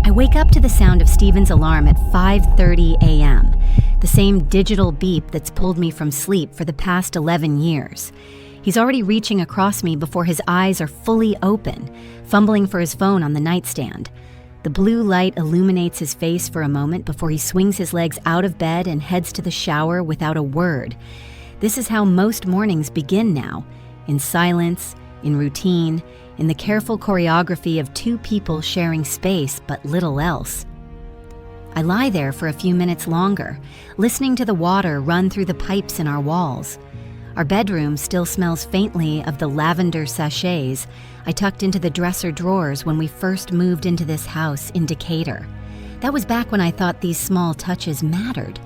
I wake up to the sound of Stephen's alarm at 5:30 a.m., the same digital beep that's pulled me from sleep for the past 11 years. He's already reaching across me before his eyes are fully open, fumbling for his phone on the nightstand. The blue light illuminates his face for a moment before he swings his legs out of bed and heads to the shower without a word. This is how most mornings begin now, in silence, in routine, in the careful choreography of two people sharing space but little else. I lie there for a few minutes longer, listening to the water run through the pipes in our walls. Our bedroom still smells faintly of the lavender sachets I tucked into the dresser drawers when we first moved into this house in Decatur. That was back when I thought these small touches mattered,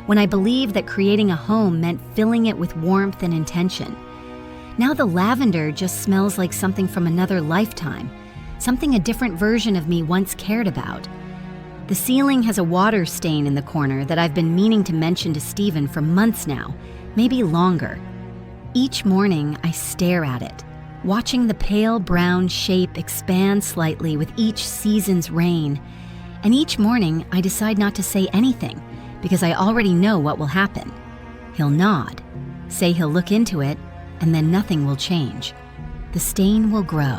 when I believed that creating a home meant filling it with warmth and intention. Now the lavender just smells like something from another lifetime, something a different version of me once cared about. The ceiling has a water stain in the corner that I've been meaning to mention to Stephen for months now, maybe longer. Each morning I stare at it, watching the pale brown shape expand slightly with each season's rain. And each morning I decide not to say anything because I already know what will happen. He'll nod, say he'll look into it, and then nothing will change. The stain will grow,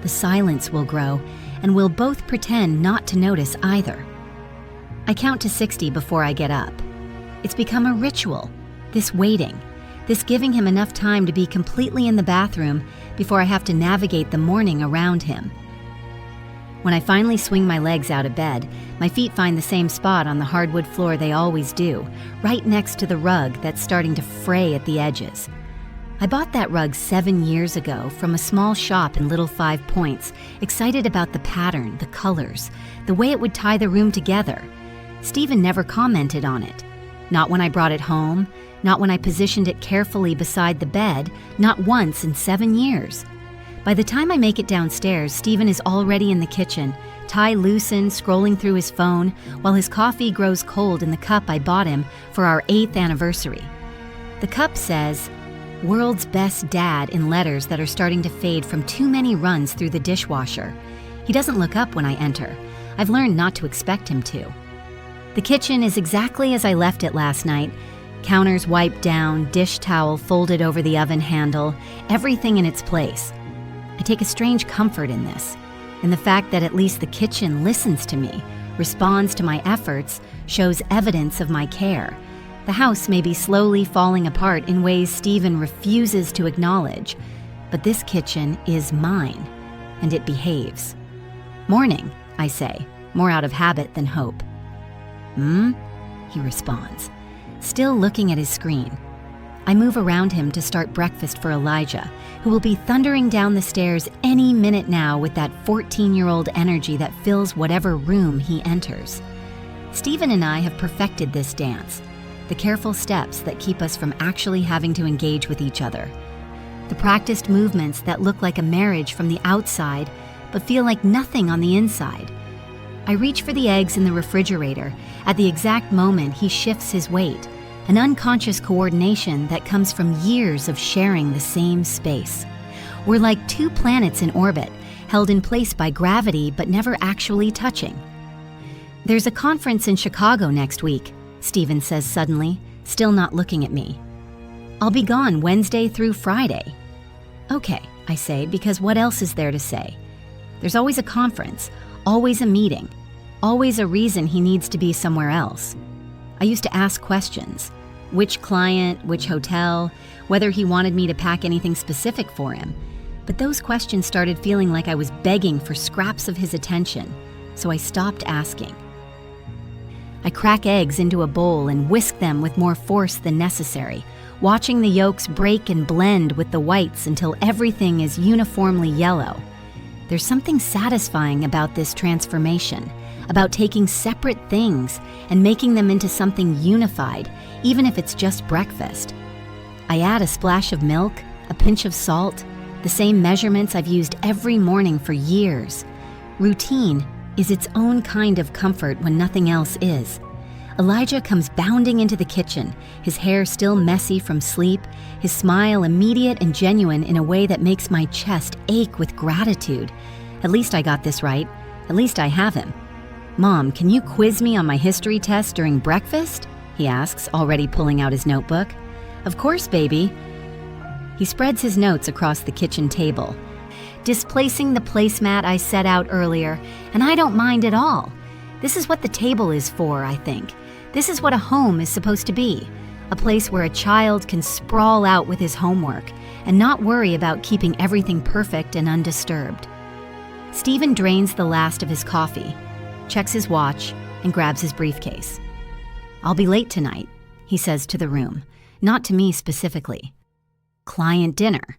the silence will grow, and we'll both pretend not to notice either. I count to 60 before I get up. It's become a ritual, this waiting, this giving him enough time to be completely in the bathroom before I have to navigate the morning around him. When I finally swing my legs out of bed, my feet find the same spot on the hardwood floor they always do, right next to the rug that's starting to fray at the edges. I bought that rug 7 years ago from a small shop in Little Five Points, excited about the pattern, the colors, the way it would tie the room together. Stephen never commented on it. Not when I brought it home, not when I positioned it carefully beside the bed, not once in 7 years. By the time I make it downstairs, Stephen is already in the kitchen, tie loosened, scrolling through his phone, while his coffee grows cold in the cup I bought him for our 8th anniversary. The cup says, "World's Best Dad" in letters that are starting to fade from too many runs through the dishwasher. He doesn't look up when I enter. I've learned not to expect him to. The kitchen is exactly as I left it last night. Counters wiped down, dish towel folded over the oven handle, everything in its place. I take a strange comfort in this, in the fact that at least the kitchen listens to me, responds to my efforts, shows evidence of my care. The house may be slowly falling apart in ways Stephen refuses to acknowledge, but this kitchen is mine, and it behaves. "Morning," I say, more out of habit than hope. He responds, still looking at his screen. I move around him to start breakfast for Elijah, who will be thundering down the stairs any minute now with that 14-year-old energy that fills whatever room he enters. Stephen and I have perfected this dance, the careful steps that keep us from actually having to engage with each other. The practiced movements that look like a marriage from the outside, but feel like nothing on the inside. I reach for the eggs in the refrigerator at the exact moment he shifts his weight, an unconscious coordination that comes from years of sharing the same space. We're like two planets in orbit, held in place by gravity but never actually touching. "There's a conference in Chicago next week," Stephen says suddenly, still not looking at me. "I'll be gone Wednesday through Friday." "Okay," I say, because what else is there to say? There's always a conference, always a meeting, always a reason he needs to be somewhere else. I used to ask questions. Which client, which hotel, whether he wanted me to pack anything specific for him. But those questions started feeling like I was begging for scraps of his attention, so I stopped asking. I crack eggs into a bowl and whisk them with more force than necessary, watching the yolks break and blend with the whites until everything is uniformly yellow. There's something satisfying about this transformation, about taking separate things and making them into something unified, even if it's just breakfast. I add a splash of milk, a pinch of salt, the same measurements I've used every morning for years. Routine is its own kind of comfort when nothing else is. Elijah comes bounding into the kitchen, his hair still messy from sleep, his smile immediate and genuine in a way that makes my chest ache with gratitude. At least I got this right. At least I have him. "Mom, can you quiz me on my history test during breakfast?" he asks, already pulling out his notebook. "Of course, baby." He spreads his notes across the kitchen table. "Displacing the placemat I set out earlier, and I don't mind at all. This is what the table is for, I think. This is what a home is supposed to be. A place where a child can sprawl out with his homework and not worry about keeping everything perfect and undisturbed." Stephen drains the last of his coffee, checks his watch, and grabs his briefcase. "I'll be late tonight," he says to the room, not to me specifically. "Client dinner."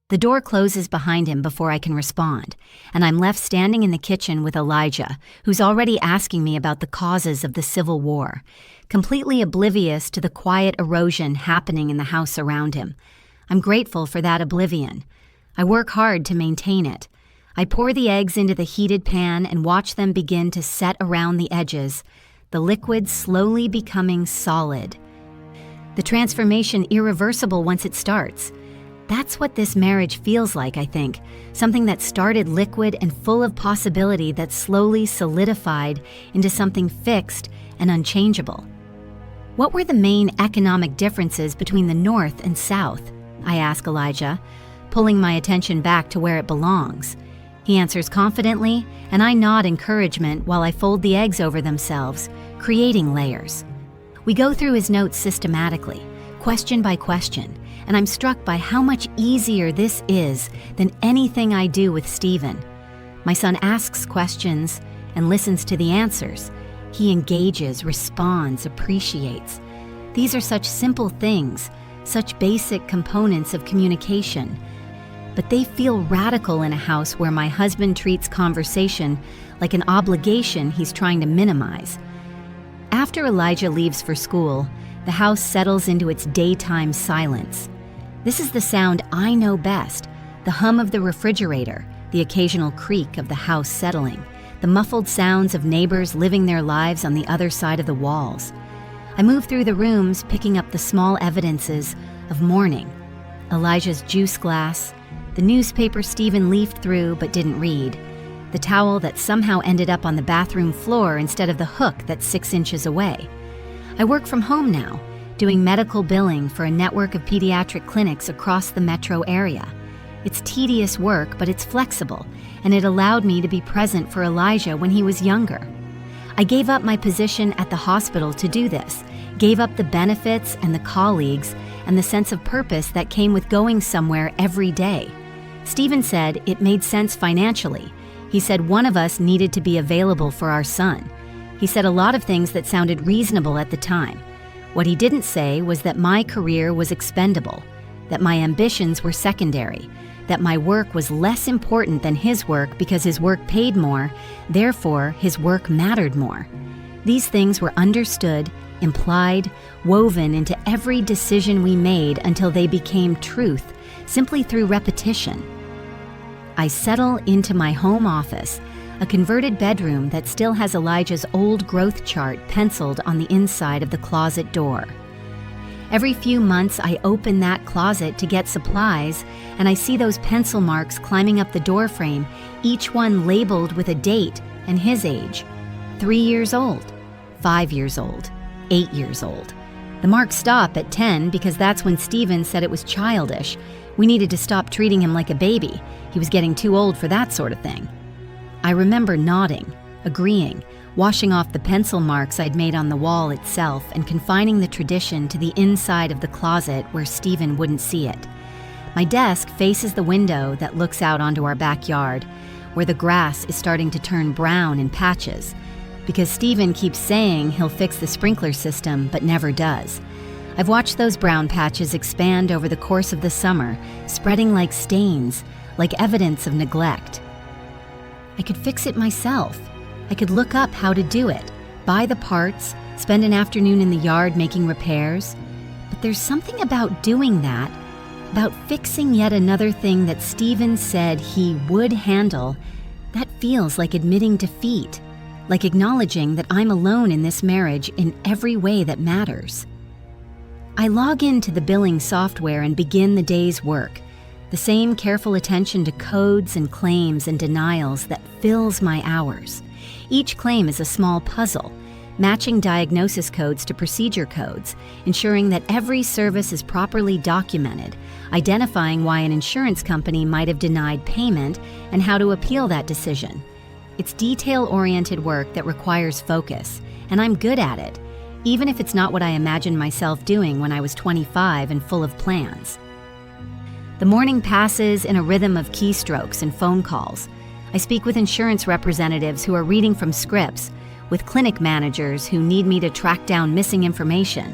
The door closes behind him before I can respond, and I'm left standing in the kitchen with Elijah, who's already asking me about the causes of the Civil War, completely oblivious to the quiet erosion happening in the house around him. I'm grateful for that oblivion. I work hard to maintain it. I pour the eggs into the heated pan and watch them begin to set around the edges, the liquid slowly becoming solid. The transformation irreversible once it starts. That's what this marriage feels like, I think. Something that started liquid and full of possibility that slowly solidified into something fixed and unchangeable. What were the main economic differences between the North and South? I ask Elijah, pulling my attention back to where it belongs. He answers confidently, and I nod encouragement while I fold the eggs over themselves, creating layers. We go through his notes systematically, question by question, and I'm struck by how much easier this is than anything I do with Stephen. My son asks questions and listens to the answers. He engages, responds, appreciates. These are such simple things, such basic components of communication. But they feel radical in a house where my husband treats conversation like an obligation he's trying to minimize. After Elijah leaves for school, the house settles into its daytime silence. This is the sound I know best, the hum of the refrigerator, the occasional creak of the house settling, the muffled sounds of neighbors living their lives on the other side of the walls. I move through the rooms, picking up the small evidences of morning. Elijah's juice glass, the newspaper Stephen leafed through but didn't read, the towel that somehow ended up on the bathroom floor instead of the hook that's 6 inches away. I work from home now, doing medical billing for a network of pediatric clinics across the metro area. It's tedious work, but it's flexible, and it allowed me to be present for Elijah when he was younger. I gave up my position at the hospital to do this, gave up the benefits and the colleagues and the sense of purpose that came with going somewhere every day. Stephen said it made sense financially. He said one of us needed to be available for our son. He said a lot of things that sounded reasonable at the time. What he didn't say was that my career was expendable, that my ambitions were secondary, that my work was less important than his work because his work paid more, therefore his work mattered more. These things were understood, implied, woven into every decision we made until they became truth, simply through repetition. I settle into my home office, a converted bedroom that still has Elijah's old growth chart penciled on the inside of the closet door. Every few months, I open that closet to get supplies, and I see those pencil marks climbing up the door frame, each one labeled with a date and his age. 3 years old, 5 years old, 8 years old. The marks stop at 10 because that's when Stephen said it was childish. We needed to stop treating him like a baby. He was getting too old for that sort of thing. I remember nodding, agreeing, washing off the pencil marks I'd made on the wall itself and confining the tradition to the inside of the closet where Stephen wouldn't see it. My desk faces the window that looks out onto our backyard, where the grass is starting to turn brown in patches, because Stephen keeps saying he'll fix the sprinkler system but never does. I've watched those brown patches expand over the course of the summer, spreading like stains, like evidence of neglect. I could fix it myself. I could look up how to do it, buy the parts, spend an afternoon in the yard making repairs. But there's something about doing that, about fixing yet another thing that Stephen said he would handle, that feels like admitting defeat, like acknowledging that I'm alone in this marriage in every way that matters. I log into the billing software and begin the day's work. The same careful attention to codes and claims and denials that fills my hours. Each claim is a small puzzle, matching diagnosis codes to procedure codes, ensuring that every service is properly documented, identifying why an insurance company might have denied payment and how to appeal that decision. It's detail-oriented work that requires focus, and I'm good at it, even if it's not what I imagined myself doing when I was 25 and full of plans. The morning passes in a rhythm of keystrokes and phone calls. I speak with insurance representatives who are reading from scripts, with clinic managers who need me to track down missing information,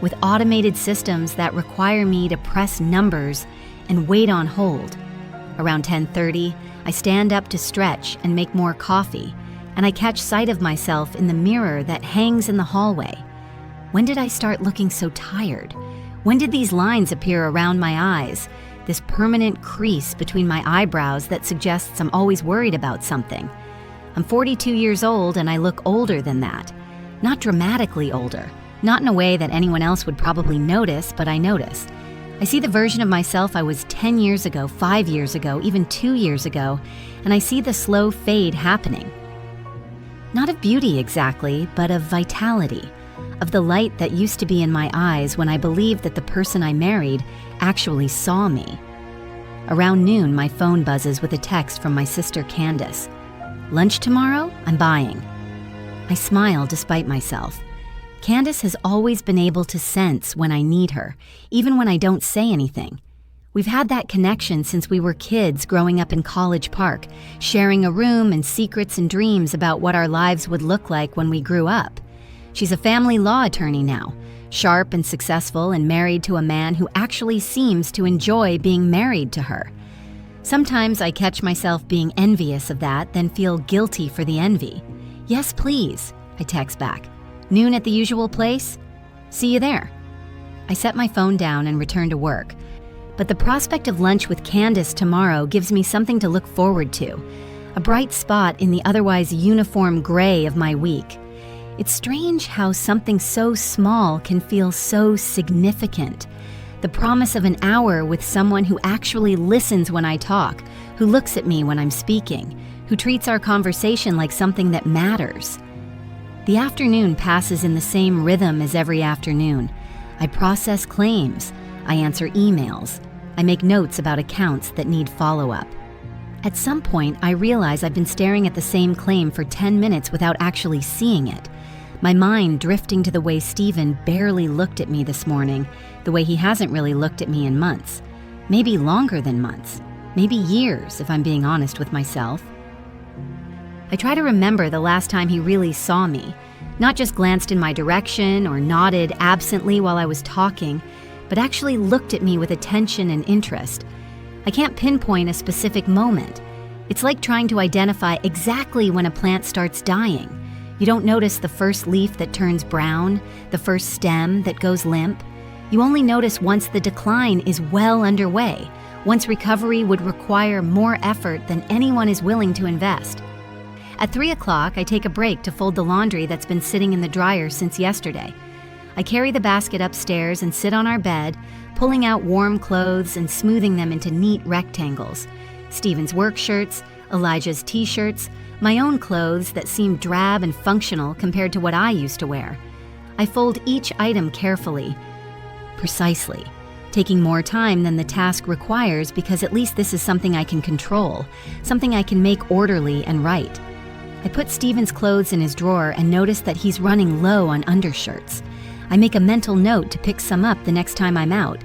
with automated systems that require me to press numbers and wait on hold. Around 10:30, I stand up to stretch and make more coffee, and I catch sight of myself in the mirror that hangs in the hallway. When did I start looking so tired? When did these lines appear around my eyes? This permanent crease between my eyebrows that suggests I'm always worried about something. I'm 42 years old and I look older than that. Not dramatically older, not in a way that anyone else would probably notice, but I notice. I see the version of myself I was 10 years ago, 5 years ago, even 2 years ago, and I see the slow fade happening. Not of beauty exactly, but of vitality, of the light that used to be in my eyes when I believed that the person I married actually saw me. Around noon, my phone buzzes with a text from my sister Candace. "Lunch tomorrow? I'm buying." I smile despite myself. Candace has always been able to sense when I need her, even when I don't say anything. We've had that connection since we were kids growing up in College Park, sharing a room and secrets and dreams about what our lives would look like when we grew up. She's a family law attorney now, sharp and successful and married to a man who actually seems to enjoy being married to her. Sometimes I catch myself being envious of that, then feel guilty for the envy. "Yes, please," I text back. "Noon at the usual place? See you there." I set my phone down and return to work. But the prospect of lunch with Candace tomorrow gives me something to look forward to, a bright spot in the otherwise uniform gray of my week. It's strange how something so small can feel so significant. The promise of an hour with someone who actually listens when I talk, who looks at me when I'm speaking, who treats our conversation like something that matters. The afternoon passes in the same rhythm as every afternoon. I process claims, I answer emails, I make notes about accounts that need follow-up. At some point, I realize I've been staring at the same claim for 10 minutes without actually seeing it. My mind drifting to the way Stephen barely looked at me this morning, the way he hasn't really looked at me in months. Maybe longer than months. Maybe years, if I'm being honest with myself. I try to remember the last time he really saw me, not just glanced in my direction or nodded absently while I was talking, but actually looked at me with attention and interest. I can't pinpoint a specific moment. It's like trying to identify exactly when a plant starts dying. You don't notice the first leaf that turns brown, the first stem that goes limp. You only notice once the decline is well underway, once recovery would require more effort than anyone is willing to invest. At 3 o'clock, I take a break to fold the laundry that's been sitting in the dryer since yesterday. I carry the basket upstairs and sit on our bed, pulling out warm clothes and smoothing them into neat rectangles. Stephen's work shirts, Elijah's t-shirts, my own clothes that seem drab and functional compared to what I used to wear. I fold each item carefully, precisely, taking more time than the task requires because at least this is something I can control, something I can make orderly and right. I put Stephen's clothes in his drawer and notice that he's running low on undershirts. I make a mental note to pick some up the next time I'm out,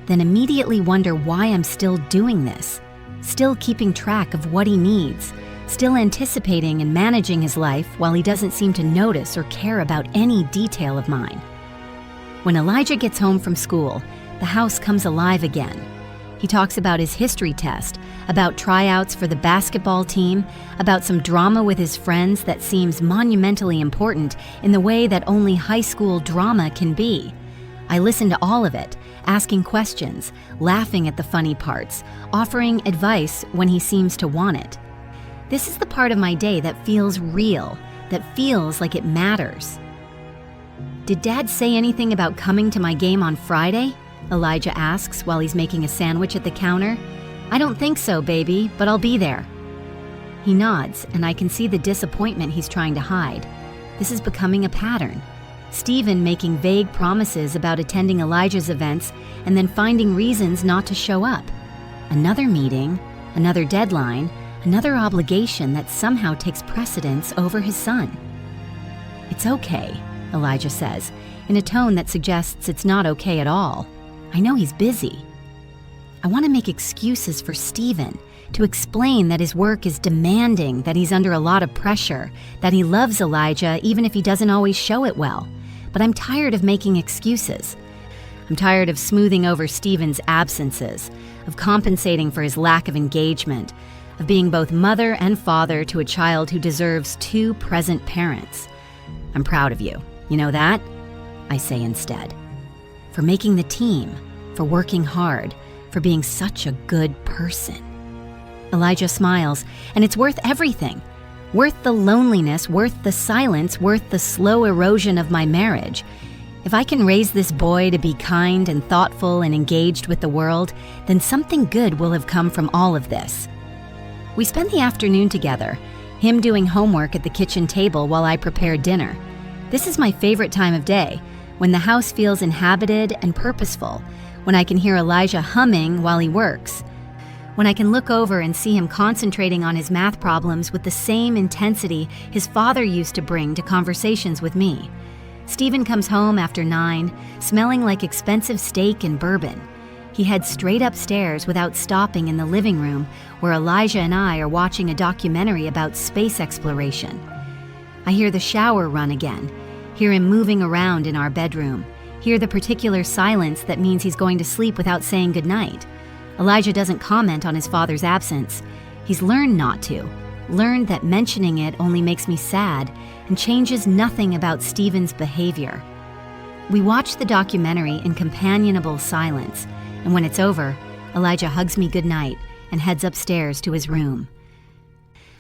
then immediately wonder why I'm still doing this, still keeping track of what he needs, still anticipating and managing his life while he doesn't seem to notice or care about any detail of mine. When Elijah gets home from school, the house comes alive again. He talks about his history test, about tryouts for the basketball team, about some drama with his friends that seems monumentally important in the way that only high school drama can be. I listen to all of it, asking questions, laughing at the funny parts, offering advice when he seems to want it. This is the part of my day that feels real, that feels like it matters. "Did Dad say anything about coming to my game on Friday?" Elijah asks while he's making a sandwich at the counter. "I don't think so, baby, but I'll be there." He nods, and I can see the disappointment he's trying to hide. This is becoming a pattern. Stephen making vague promises about attending Elijah's events and then finding reasons not to show up. Another meeting, another deadline, another obligation that somehow takes precedence over his son. "It's okay," Elijah says, in a tone that suggests it's not okay at all. I know he's busy. I want to make excuses for Stephen, to explain that his work is demanding, that he's under a lot of pressure, that he loves Elijah even if he doesn't always show it well. But I'm tired of making excuses. I'm tired of smoothing over Stephen's absences, of compensating for his lack of engagement, of being both mother and father to a child who deserves two present parents. "I'm proud of you. You know that?" I say instead. "For making the team, for working hard, for being such a good person." Elijah smiles, and it's worth everything. Worth the loneliness, worth the silence, worth the slow erosion of my marriage. If I can raise this boy to be kind and thoughtful and engaged with the world, then something good will have come from all of this. We spend the afternoon together, him doing homework at the kitchen table while I prepare dinner. This is my favorite time of day, when the house feels inhabited and purposeful, when I can hear Elijah humming while he works, when I can look over and see him concentrating on his math problems with the same intensity his father used to bring to conversations with me. Stephen comes home after 9, smelling like expensive steak and bourbon. He heads straight upstairs without stopping in the living room where Elijah and I are watching a documentary about space exploration. I hear the shower run again, hear him moving around in our bedroom, hear the particular silence that means he's going to sleep without saying goodnight. Elijah doesn't comment on his father's absence. He's learned not to, learned that mentioning it only makes me sad and changes nothing about Stephen's behavior. We watch the documentary in companionable silence, and when it's over, Elijah hugs me goodnight and heads upstairs to his room.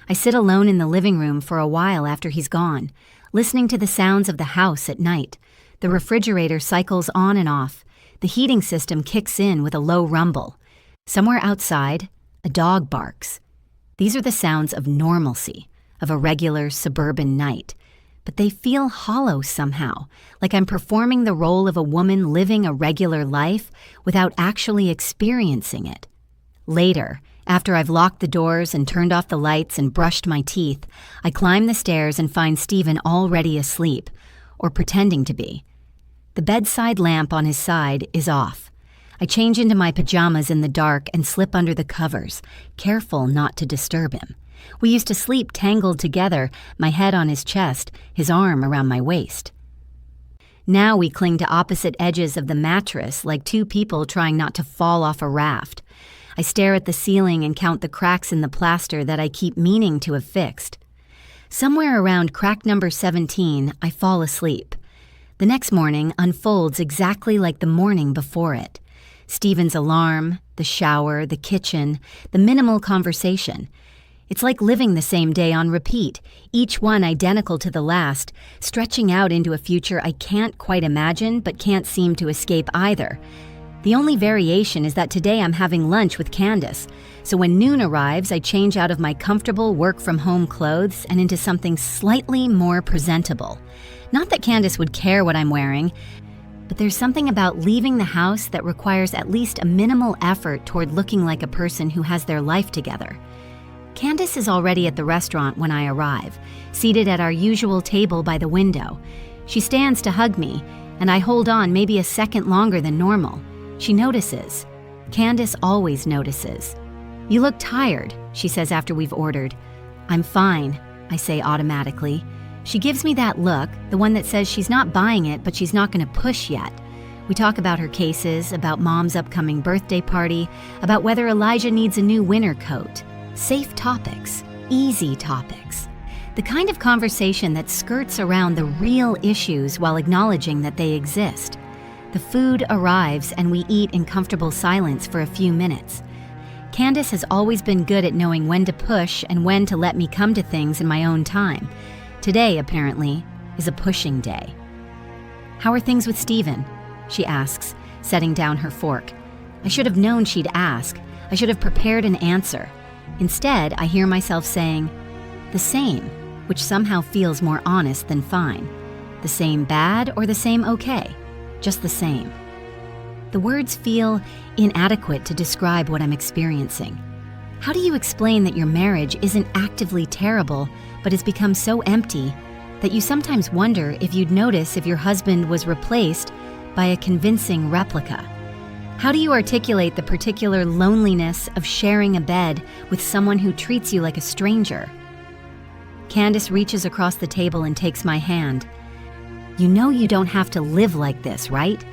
I sit alone in the living room for a while after he's gone, listening to the sounds of the house at night. The refrigerator cycles on and off. The heating system kicks in with a low rumble. Somewhere outside, a dog barks. These are the sounds of normalcy, of a regular suburban night. But they feel hollow somehow, like I'm performing the role of a woman living a regular life without actually experiencing it. Later, after I've locked the doors and turned off the lights and brushed my teeth, I climb the stairs and find Stephen already asleep, or pretending to be. The bedside lamp on his side is off. I change into my pajamas in the dark and slip under the covers, careful not to disturb him. We used to sleep tangled together, my head on his chest, his arm around my waist. Now we cling to opposite edges of the mattress like two people trying not to fall off a raft. I stare at the ceiling and count the cracks in the plaster that I keep meaning to have fixed. Somewhere around crack number 17, I fall asleep. The next morning unfolds exactly like the morning before it. Stephen's alarm, the shower, the kitchen, the minimal conversation. It's like living the same day on repeat, each one identical to the last, stretching out into a future I can't quite imagine but can't seem to escape either. The only variation is that today I'm having lunch with Candace, so when noon arrives, I change out of my comfortable work-from-home clothes and into something slightly more presentable. Not that Candace would care what I'm wearing, but there's something about leaving the house that requires at least a minimal effort toward looking like a person who has their life together. Candace is already at the restaurant when I arrive, seated at our usual table by the window. She stands to hug me, and I hold on maybe a second longer than normal. She notices. Candace always notices. "You look tired," she says after we've ordered. "I'm fine," I say automatically. She gives me that look, the one that says she's not buying it, but she's not going to push yet. We talk about her cases, about Mom's upcoming birthday party, about whether Elijah needs a new winter coat. Safe topics, easy topics. The kind of conversation that skirts around the real issues while acknowledging that they exist. The food arrives and we eat in comfortable silence for a few minutes. Candace has always been good at knowing when to push and when to let me come to things in my own time. Today, apparently, is a pushing day. "How are things with Stephen?" she asks, setting down her fork. I should have known she'd ask. I should have prepared an answer. Instead, I hear myself saying, the same, which somehow feels more honest than fine. The same bad or the same okay? Just the same. The words feel inadequate to describe what I'm experiencing. How do you explain that your marriage isn't actively terrible, but has become so empty that you sometimes wonder if you'd notice if your husband was replaced by a convincing replica? How do you articulate the particular loneliness of sharing a bed with someone who treats you like a stranger? Candace reaches across the table and takes my hand. You know you don't have to live like this, right?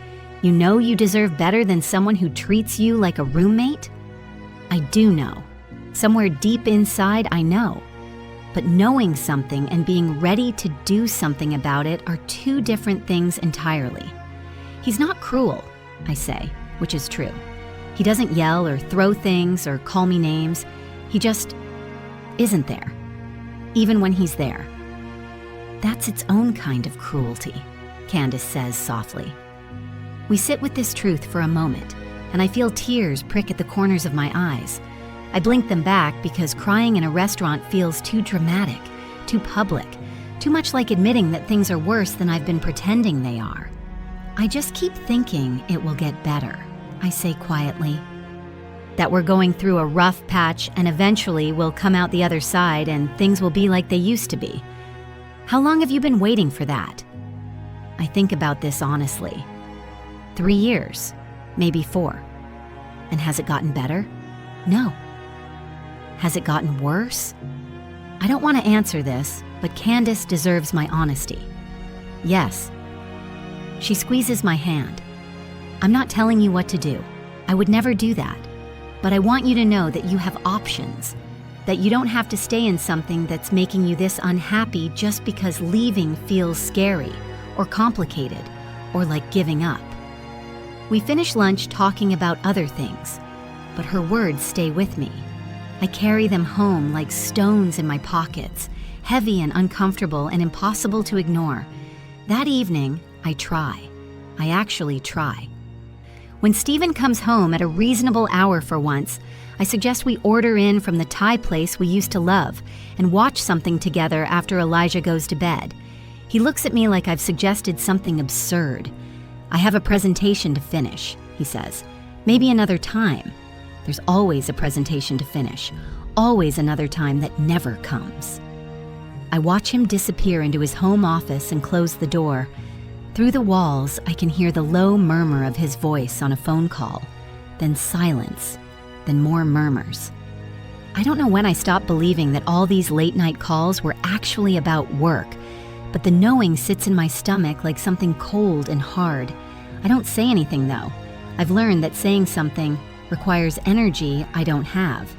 You know you deserve better than someone who treats you like a roommate? I do know. Somewhere deep inside, I know. But knowing something and being ready to do something about it are two different things entirely. He's not cruel, I say, which is true. He doesn't yell or throw things or call me names. He just isn't there, even when he's there. That's its own kind of cruelty, Candace says softly. We sit with this truth for a moment, and I feel tears prick at the corners of my eyes. I blink them back because crying in a restaurant feels too dramatic, too public, too much like admitting that things are worse than I've been pretending they are. I just keep thinking it will get better, I say quietly. That we're going through a rough patch and eventually we'll come out the other side and things will be like they used to be. How long have you been waiting for that? I think about this honestly. 3 years, maybe 4. And has it gotten better? No. Has it gotten worse? I don't want to answer this, but Candace deserves my honesty. Yes. She squeezes my hand. I'm not telling you what to do. I would never do that. But I want you to know that you have options, that you don't have to stay in something that's making you this unhappy just because leaving feels scary or complicated or like giving up. We finish lunch talking about other things, but her words stay with me. I carry them home like stones in my pockets, heavy and uncomfortable and impossible to ignore. That evening, I try. I actually try. When Stephen comes home at a reasonable hour for once, I suggest we order in from the Thai place we used to love and watch something together after Elijah goes to bed. He looks at me like I've suggested something absurd. I have a presentation to finish, he says. Maybe another time. There's always a presentation to finish, always another time that never comes. I watch him disappear into his home office and close the door. Through the walls, I can hear the low murmur of his voice on a phone call, then silence, then more murmurs. I don't know when I stopped believing that all these late-night calls were actually about work, but the knowing sits in my stomach like something cold and hard. I don't say anything, though. I've learned that saying something requires energy I don't have,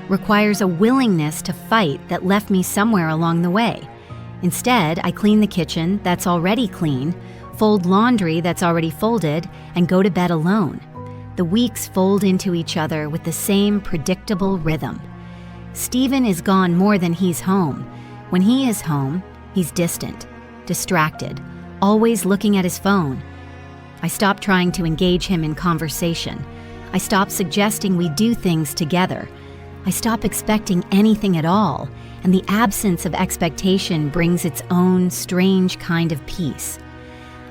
requires a willingness to fight that left me somewhere along the way. Instead, I clean the kitchen that's already clean, fold laundry that's already folded, and go to bed alone. The weeks fold into each other with the same predictable rhythm. Stephen is gone more than he's home. When he is home, he's distant, distracted, always looking at his phone. I stop trying to engage him in conversation. I stop suggesting we do things together. I stop expecting anything at all, and the absence of expectation brings its own strange kind of peace.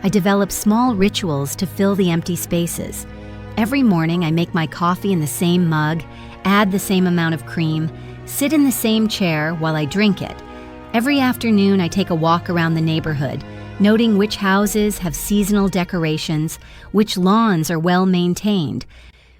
I develop small rituals to fill the empty spaces. Every morning I make my coffee in the same mug, add the same amount of cream, sit in the same chair while I drink it. Every afternoon I take a walk around the neighborhood, noting which houses have seasonal decorations, which lawns are well maintained,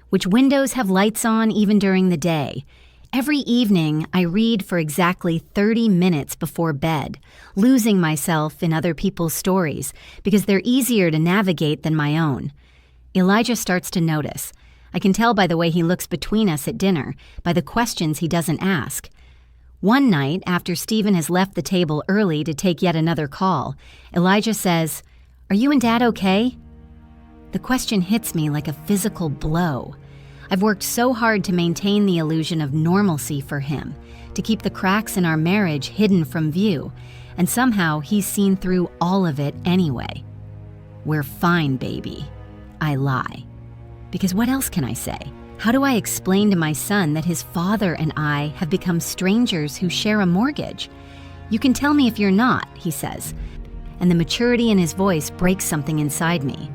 which windows have lights on even during the day. Every evening, I read for exactly 30 minutes before bed, losing myself in other people's stories because they're easier to navigate than my own. Elijah starts to notice. I can tell by the way he looks between us at dinner, by the questions he doesn't ask. One night, after Stephen has left the table early to take yet another call, Elijah says, "Are you and Dad okay?" The question hits me like a physical blow. I've worked so hard to maintain the illusion of normalcy for him, to keep the cracks in our marriage hidden from view, and somehow he's seen through all of it anyway. "We're fine, baby." I lie. Because what else can I say? How do I explain to my son that his father and I have become strangers who share a mortgage? "You can tell me if you're not," he says, and the maturity in his voice breaks something inside me.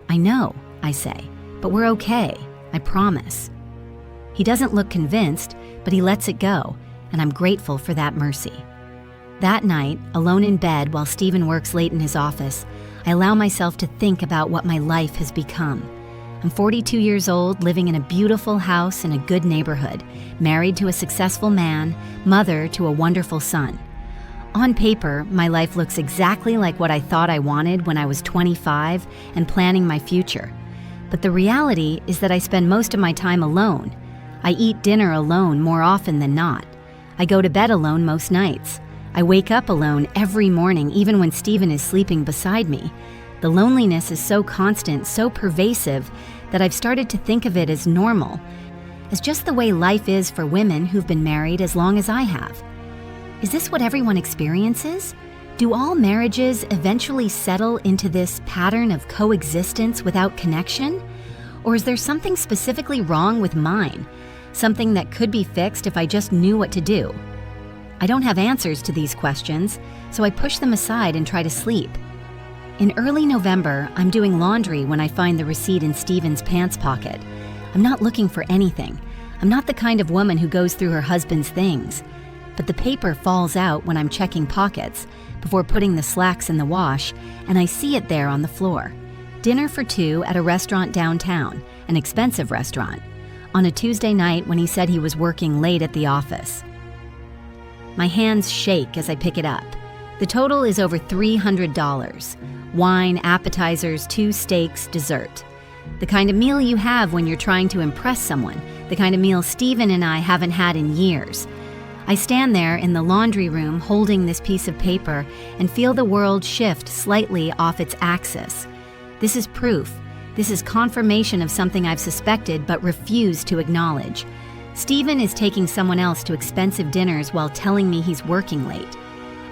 "I know," I say, "but we're okay, I promise." He doesn't look convinced, but he lets it go, and I'm grateful for that mercy. That night, alone in bed while Stephen works late in his office, I allow myself to think about what my life has become. I'm 42 years old, living in a beautiful house in a good neighborhood, married to a successful man, mother to a wonderful son. On paper, my life looks exactly like what I thought I wanted when I was 25 and planning my future. But the reality is that I spend most of my time alone. I eat dinner alone more often than not. I go to bed alone most nights. I wake up alone every morning, even when Stephen is sleeping beside me. The loneliness is so constant, so pervasive, that I've started to think of it as normal, as just the way life is for women who've been married as long as I have. Is this what everyone experiences? Do all marriages eventually settle into this pattern of coexistence without connection? Or is there something specifically wrong with mine? Something that could be fixed if I just knew what to do? I don't have answers to these questions, so I push them aside and try to sleep. In early November, I'm doing laundry when I find the receipt in Stephen's pants pocket. I'm not looking for anything. I'm not the kind of woman who goes through her husband's things. But the paper falls out when I'm checking pockets before putting the slacks in the wash, and I see it there on the floor. Dinner for two at a restaurant downtown, an expensive restaurant, on a Tuesday night when he said he was working late at the office. My hands shake as I pick it up. The total is over $300. Wine, appetizers, 2 steaks, dessert. The kind of meal you have when you're trying to impress someone, the kind of meal Stephen and I haven't had in years. I stand there in the laundry room holding this piece of paper and feel the world shift slightly off its axis. This is proof. This is confirmation of something I've suspected but refused to acknowledge. Stephen is taking someone else to expensive dinners while telling me he's working late.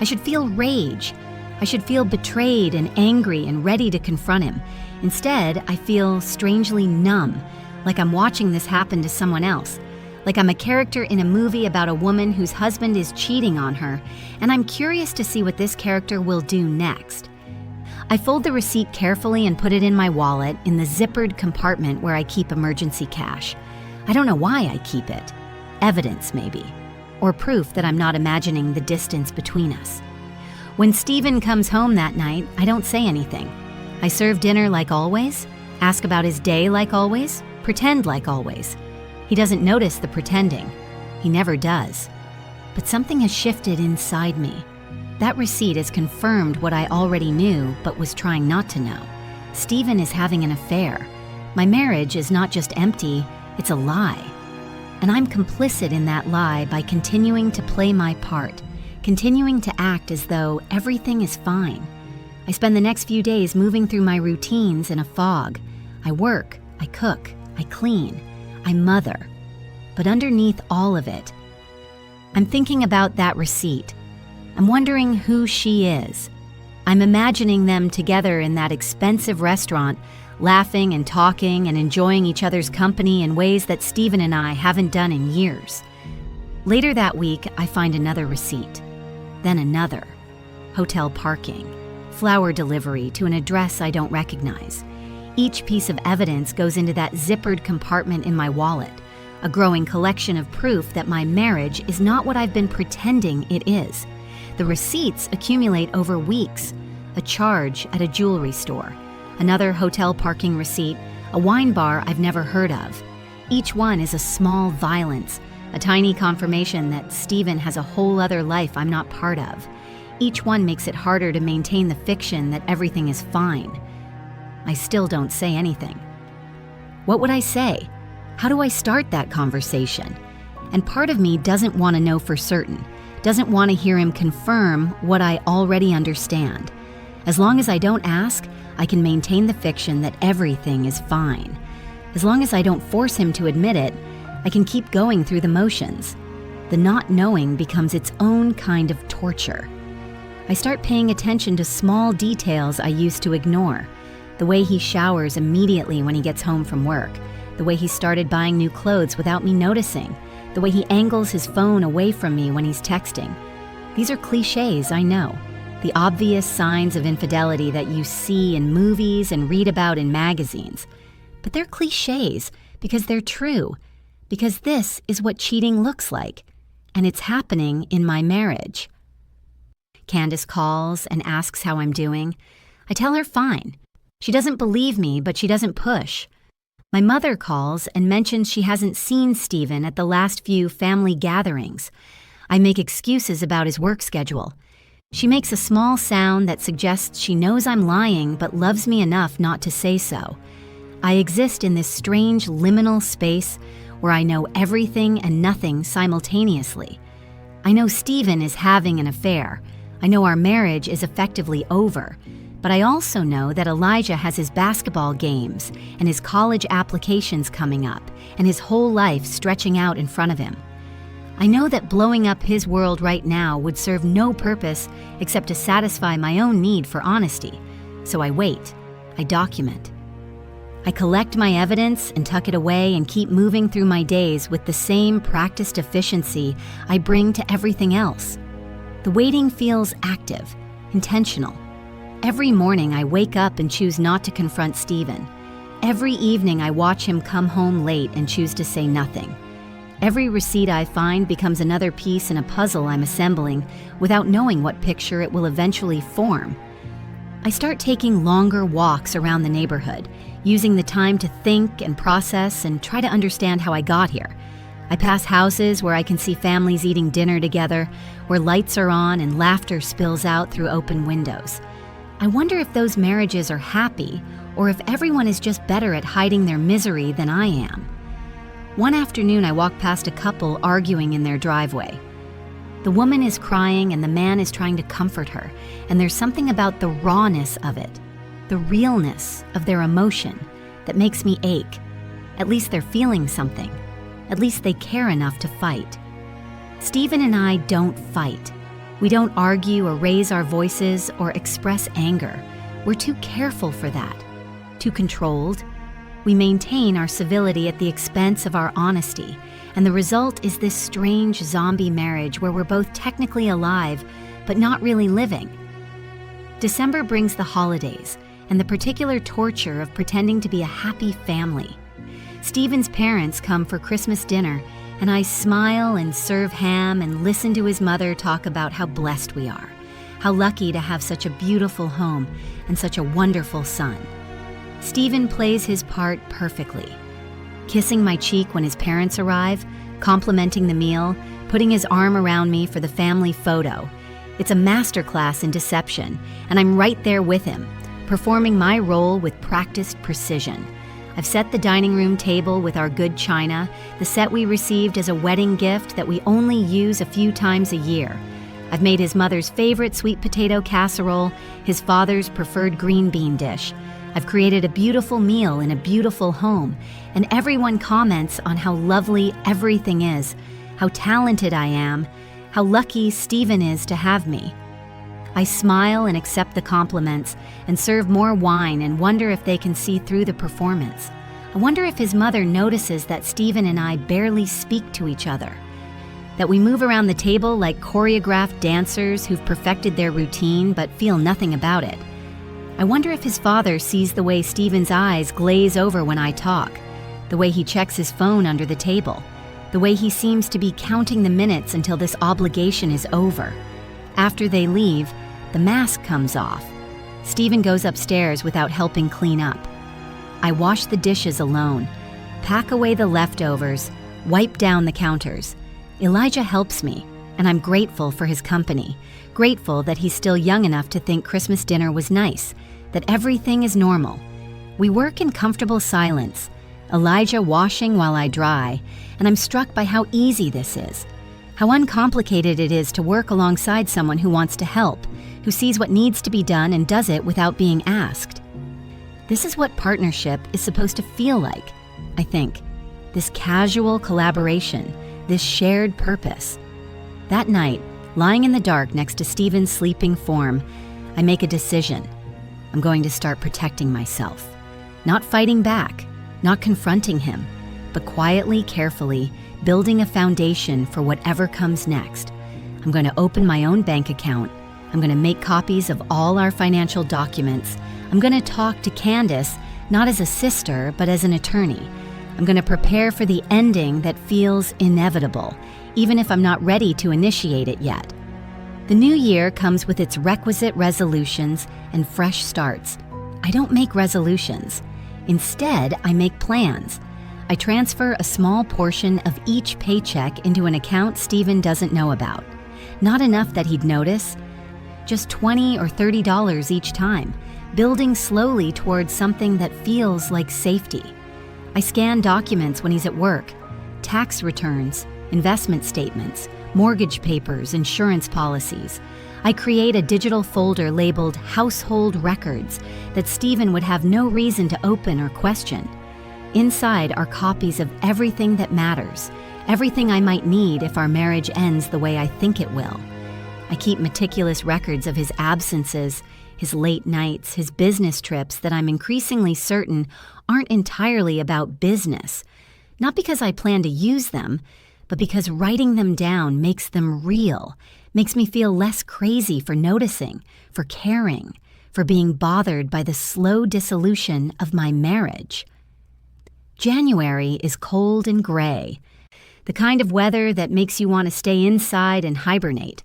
I should feel rage. I should feel betrayed and angry and ready to confront him. Instead, I feel strangely numb, like I'm watching this happen to someone else, like I'm a character in a movie about a woman whose husband is cheating on her, and I'm curious to see what this character will do next. I fold the receipt carefully and put it in my wallet in the zippered compartment where I keep emergency cash. I don't know why I keep it. Evidence, maybe. Or proof that I'm not imagining the distance between us. When Stephen comes home that night, I don't say anything. I serve dinner like always, ask about his day like always, pretend like always. He doesn't notice the pretending. He never does. But something has shifted inside me. That receipt has confirmed what I already knew but was trying not to know. Stephen is having an affair. My marriage is not just empty, it's a lie. And I'm complicit in that lie by continuing to play my part, continuing to act as though everything is fine. I spend the next few days moving through my routines in a fog. I work, I cook, I clean, I mother. But underneath all of it, I'm thinking about that receipt. I'm wondering who she is. I'm imagining them together in that expensive restaurant, laughing and talking and enjoying each other's company in ways that Stephen and I haven't done in years. Later that week, I find another receipt. Then another. Hotel parking. Flower delivery to an address I don't recognize. Each piece of evidence goes into that zippered compartment in my wallet, a growing collection of proof that my marriage is not what I've been pretending it is. The receipts accumulate over weeks. A charge at a jewelry store, another hotel parking receipt, a wine bar I've never heard of. Each one is a small violence, a tiny confirmation that Stephen has a whole other life I'm not part of. Each one makes it harder to maintain the fiction that everything is fine. I still don't say anything. What would I say? How do I start that conversation? And part of me doesn't want to know for certain, doesn't want to hear him confirm what I already understand. As long as I don't ask, I can maintain the fiction that everything is fine. As long as I don't force him to admit it, I can keep going through the motions. The not knowing becomes its own kind of torture. I start paying attention to small details I used to ignore. The way he showers immediately when he gets home from work. The way he started buying new clothes without me noticing. The way he angles his phone away from me when he's texting. These are cliches, I know. The obvious signs of infidelity that you see in movies and read about in magazines. But they're cliches because they're true. Because this is what cheating looks like. And it's happening in my marriage. Candace calls and asks how I'm doing. I tell her fine. She doesn't believe me, but she doesn't push. My mother calls and mentions she hasn't seen Stephen at the last few family gatherings. I make excuses about his work schedule. She makes a small sound that suggests she knows I'm lying but loves me enough not to say so. I exist in this strange liminal space where I know everything and nothing simultaneously. I know Stephen is having an affair. I know our marriage is effectively over. But I also know that Elijah has his basketball games and his college applications coming up and his whole life stretching out in front of him. I know that blowing up his world right now would serve no purpose except to satisfy my own need for honesty. So I wait. I document. I collect my evidence and tuck it away and keep moving through my days with the same practiced efficiency I bring to everything else. The waiting feels active, intentional. Every morning I wake up and choose not to confront Stephen. Every evening I watch him come home late and choose to say nothing. Every receipt I find becomes another piece in a puzzle I'm assembling without knowing what picture it will eventually form. I start taking longer walks around the neighborhood, using the time to think and process and try to understand how I got here. I pass houses where I can see families eating dinner together, where lights are on and laughter spills out through open windows. I wonder if those marriages are happy or if everyone is just better at hiding their misery than I am. One afternoon, I walked past a couple arguing in their driveway. The woman is crying and the man is trying to comfort her, and there's something about the rawness of it, the realness of their emotion, that makes me ache. At least they're feeling something. At least they care enough to fight. Stephen and I don't fight. We don't argue or raise our voices or express anger. We're too careful for that, too controlled. We maintain our civility at the expense of our honesty, and the result is this strange zombie marriage where we're both technically alive, but not really living. December brings the holidays and the particular torture of pretending to be a happy family. Stephen's parents come for Christmas dinner, and I smile and serve ham and listen to his mother talk about how blessed we are, how lucky to have such a beautiful home and such a wonderful son. Stephen plays his part perfectly. Kissing my cheek when his parents arrive, complimenting the meal, putting his arm around me for the family photo. It's a masterclass in deception, and I'm right there with him, performing my role with practiced precision. I've set the dining room table with our good china, the set we received as a wedding gift that we only use a few times a year. I've made his mother's favorite sweet potato casserole, his father's preferred green bean dish. I've created a beautiful meal in a beautiful home, and everyone comments on how lovely everything is, how talented I am, how lucky Stephen is to have me. I smile and accept the compliments and serve more wine and wonder if they can see through the performance. I wonder if his mother notices that Stephen and I barely speak to each other, that we move around the table like choreographed dancers who've perfected their routine but feel nothing about it. I wonder if his father sees the way Stephen's eyes glaze over when I talk, the way he checks his phone under the table, the way he seems to be counting the minutes until this obligation is over. After they leave, the mask comes off. Stephen goes upstairs without helping clean up. I wash the dishes alone, pack away the leftovers, wipe down the counters. Elijah helps me, and I'm grateful for his company, grateful that he's still young enough to think Christmas dinner was nice, that everything is normal. We work in comfortable silence, Elijah washing while I dry, and I'm struck by how easy this is, how uncomplicated it is to work alongside someone who wants to help, who sees what needs to be done and does it without being asked. This is what partnership is supposed to feel like, I think. This casual collaboration, this shared purpose. That night, lying in the dark next to Stephen's sleeping form, I make a decision. I'm going to start protecting myself. Not fighting back, not confronting him, but quietly, carefully, building a foundation for whatever comes next. I'm going to open my own bank account. I'm going to make copies of all our financial documents. I'm going to talk to Candace, not as a sister, but as an attorney. I'm going to prepare for the ending that feels inevitable, even if I'm not ready to initiate it yet. The new year comes with its requisite resolutions and fresh starts. I don't make resolutions. Instead, I make plans. I transfer a small portion of each paycheck into an account Stephen doesn't know about. Not enough that he'd notice, just $20 or $30 each time, building slowly towards something that feels like safety. I scan documents when he's at work, tax returns, investment statements, mortgage papers, insurance policies. I create a digital folder labeled Household Records that Stephen would have no reason to open or question. Inside are copies of everything that matters, everything I might need if our marriage ends the way I think it will. I keep meticulous records of his absences, his late nights, his business trips that I'm increasingly certain aren't entirely about business. Not because I plan to use them, but because writing them down makes them real, makes me feel less crazy for noticing, for caring, for being bothered by the slow dissolution of my marriage. January is cold and gray, the kind of weather that makes you want to stay inside and hibernate.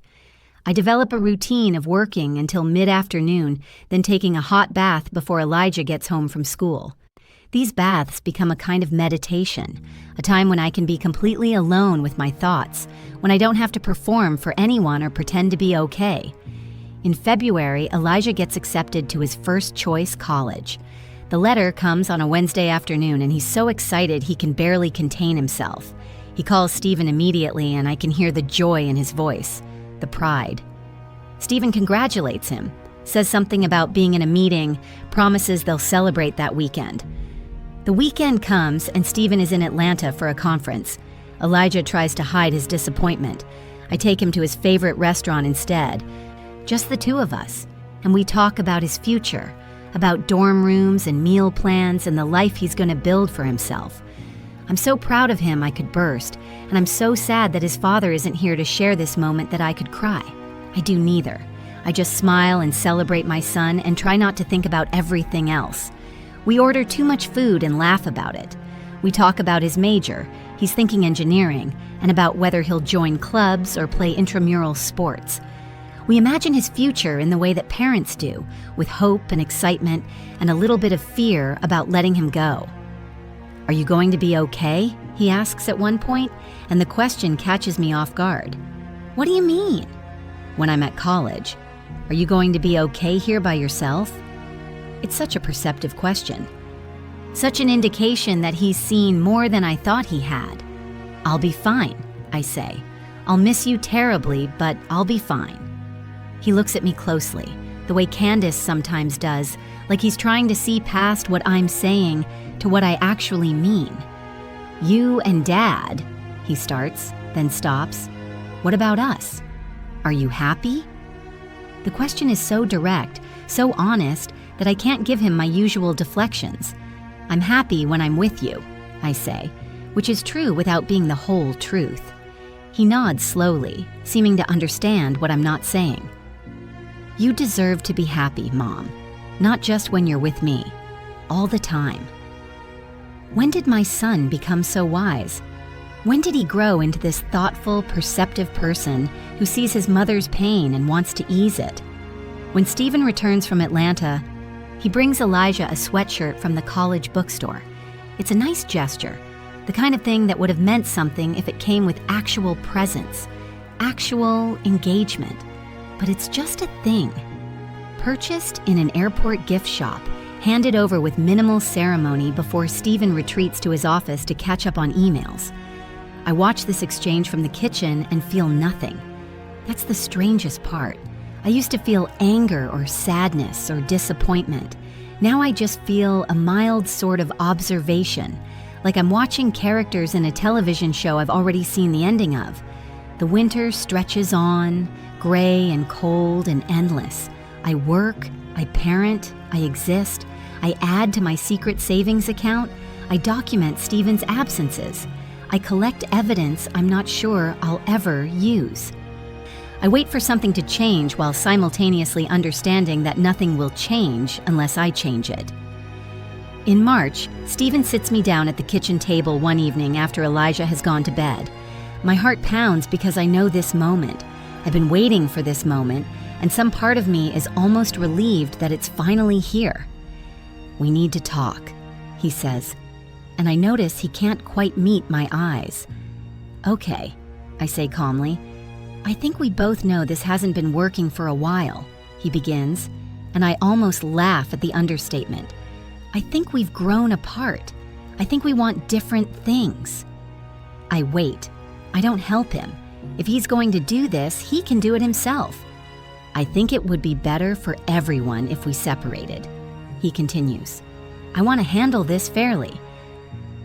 I develop a routine of working until mid-afternoon, then taking a hot bath before Elijah gets home from school. These baths become a kind of meditation, a time when I can be completely alone with my thoughts, when I don't have to perform for anyone or pretend to be okay. In February, Elijah gets accepted to his first choice college. The letter comes on a Wednesday afternoon, and he's so excited he can barely contain himself. He calls Stephen immediately, and I can hear the joy in his voice, the pride. Stephen congratulates him, says something about being in a meeting, promises they'll celebrate that weekend. The weekend comes, and Stephen is in Atlanta for a conference. Elijah tries to hide his disappointment. I take him to his favorite restaurant instead. Just the two of us, and we talk about his future, about dorm rooms and meal plans and the life he's going to build for himself. I'm so proud of him I could burst, and I'm so sad that his father isn't here to share this moment that I could cry. I do neither. I just smile and celebrate my son and try not to think about everything else. We order too much food and laugh about it. We talk about his major, he's thinking engineering, and about whether he'll join clubs or play intramural sports. We imagine his future in the way that parents do, with hope and excitement and a little bit of fear about letting him go. "Are you going to be okay?" he asks at one point, and the question catches me off guard. "What do you mean?" "When I'm at college. Are you going to be okay here by yourself?" It's such a perceptive question. Such an indication that he's seen more than I thought he had. "I'll be fine," I say. "I'll miss you terribly, but I'll be fine." He looks at me closely, the way Candace sometimes does, like he's trying to see past what I'm saying to what I actually mean. "You and Dad," he starts, then stops. "What about us? Are you happy?" The question is so direct, so honest, that I can't give him my usual deflections. "I'm happy when I'm with you," I say, which is true without being the whole truth. He nods slowly, seeming to understand what I'm not saying. "You deserve to be happy, Mom. Not just when you're with me. All the time." When did my son become so wise? When did he grow into this thoughtful, perceptive person who sees his mother's pain and wants to ease it? When Stephen returns from Atlanta, he brings Elijah a sweatshirt from the college bookstore. It's a nice gesture, the kind of thing that would have meant something if it came with actual presents, actual engagement. But it's just a thing. Purchased in an airport gift shop, handed over with minimal ceremony before Stephen retreats to his office to catch up on emails. I watch this exchange from the kitchen and feel nothing. That's the strangest part. I used to feel anger or sadness or disappointment. Now I just feel a mild sort of observation, like I'm watching characters in a television show I've already seen the ending of. The winter stretches on, gray and cold and endless. I work, I parent, I exist, I add to my secret savings account, I document Stephen's absences. I collect evidence I'm not sure I'll ever use. I wait for something to change while simultaneously understanding that nothing will change unless I change it. In March, Stephen sits me down at the kitchen table one evening after Elijah has gone to bed. My heart pounds because I know this moment. I've been waiting for this moment, and some part of me is almost relieved that it's finally here. "We need to talk," he says, and I notice he can't quite meet my eyes. "Okay," I say calmly. "I think we both know this hasn't been working for a while," he begins, and I almost laugh at the understatement. "I think we've grown apart. I think we want different things." I wait. I don't help him. If he's going to do this, he can do it himself. "I think it would be better for everyone if we separated," he continues. "I want to handle this fairly,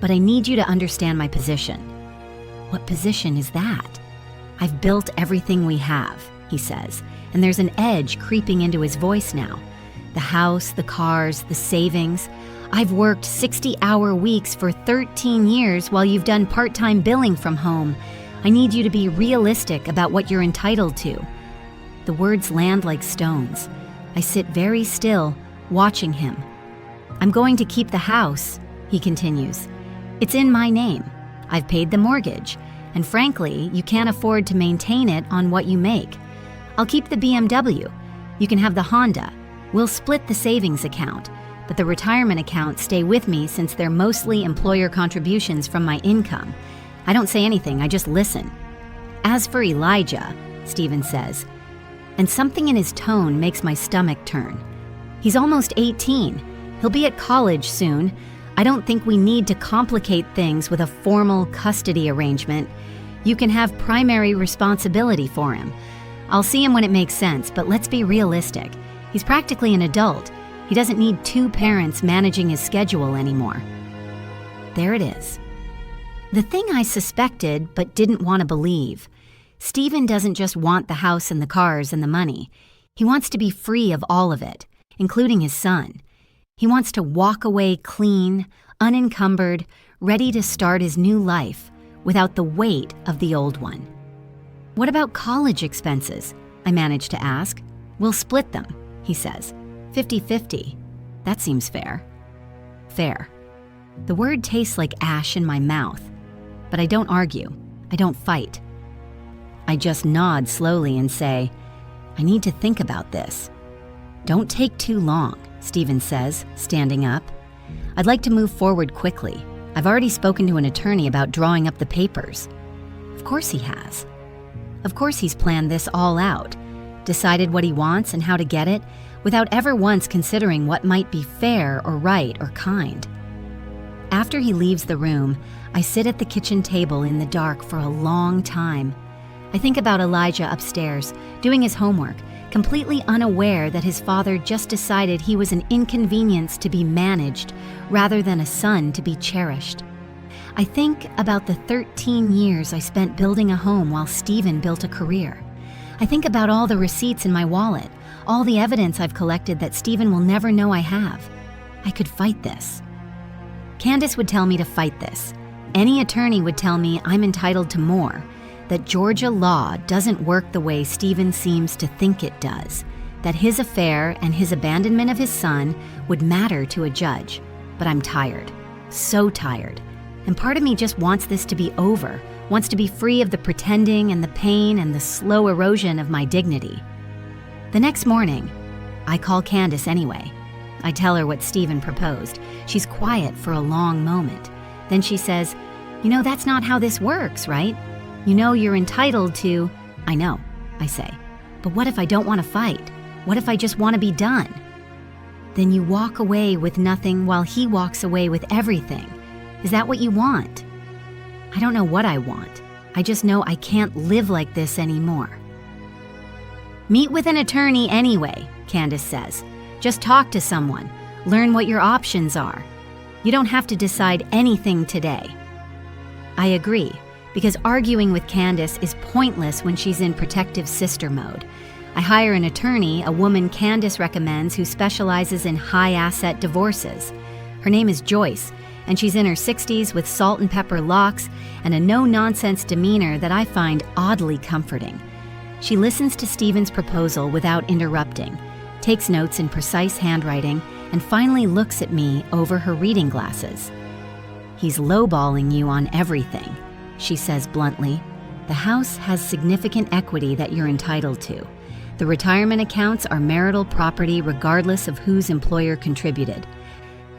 but I need you to understand my position." "What position is that?" "I've built everything we have," he says, and there's an edge creeping into his voice now. "The house, the cars, the savings. I've worked 60-hour weeks for 13 years while you've done part-time billing from home. I need you to be realistic about what you're entitled to." The words land like stones. I sit very still, watching him. "I'm going to keep the house," he continues. "It's in my name. I've paid the mortgage, and frankly, you can't afford to maintain it on what you make. I'll keep the BMW. You can have the Honda. We'll split the savings account, but the retirement account stay with me since they're mostly employer contributions from my income." I don't say anything, I just listen. "As for Elijah," Stephen says, and something in his tone makes my stomach turn. "He's almost 18. He'll be at college soon. I don't think we need to complicate things with a formal custody arrangement. You can have primary responsibility for him. I'll see him when it makes sense, but let's be realistic. He's practically an adult. He doesn't need two parents managing his schedule anymore." There it is. The thing I suspected but didn't want to believe. Stephen doesn't just want the house and the cars and the money. He wants to be free of all of it, including his son. He wants to walk away clean, unencumbered, ready to start his new life without the weight of the old one. "What about college expenses?" I manage to ask. "We'll split them," he says. 50-50. That seems fair. Fair. The word tastes like ash in my mouth. But I don't argue. I don't fight. I just nod slowly and say, "I need to think about this." "Don't take too long," Stephen says, standing up. "I'd like to move forward quickly. I've already spoken to an attorney about drawing up the papers." Of course he has. Of course he's planned this all out, decided what he wants and how to get it, without ever once considering what might be fair or right or kind. After he leaves the room, I sit at the kitchen table in the dark for a long time. I think about Elijah upstairs, doing his homework, completely unaware that his father just decided he was an inconvenience to be managed rather than a son to be cherished. I think about the 13 years I spent building a home while Stephen built a career. I think about all the receipts in my wallet, all the evidence I've collected that Stephen will never know I have. I could fight this. Candace would tell me to fight this. Any attorney would tell me I'm entitled to more, that Georgia law doesn't work the way Stephen seems to think it does, that his affair and his abandonment of his son would matter to a judge. But I'm tired, so tired. And part of me just wants this to be over, wants to be free of the pretending and the pain and the slow erosion of my dignity. The next morning, I call Candace anyway. I tell her what Stephen proposed. She's quiet for a long moment. Then she says, "You know, that's not how this works, right? You know you're entitled to—" "I know," I say. "But what if I don't want to fight? What if I just want to be done?" "Then you walk away with nothing while he walks away with everything. Is that what you want?" I don't know what I want. I just know I can't live like this anymore. "Meet with an attorney anyway," Candace says. "Just talk to someone. Learn what your options are. You don't have to decide anything today." I agree, because arguing with Candace is pointless when she's in protective sister mode. I hire an attorney, a woman Candace recommends who specializes in high-asset divorces. Her name is Joyce, and she's in her 60s with salt and pepper locks and a no-nonsense demeanor that I find oddly comforting. She listens to Stephen's proposal without interrupting, takes notes in precise handwriting, and finally looks at me over her reading glasses. "He's lowballing you on everything," she says bluntly. "The house has significant equity that you're entitled to. The retirement accounts are marital property regardless of whose employer contributed.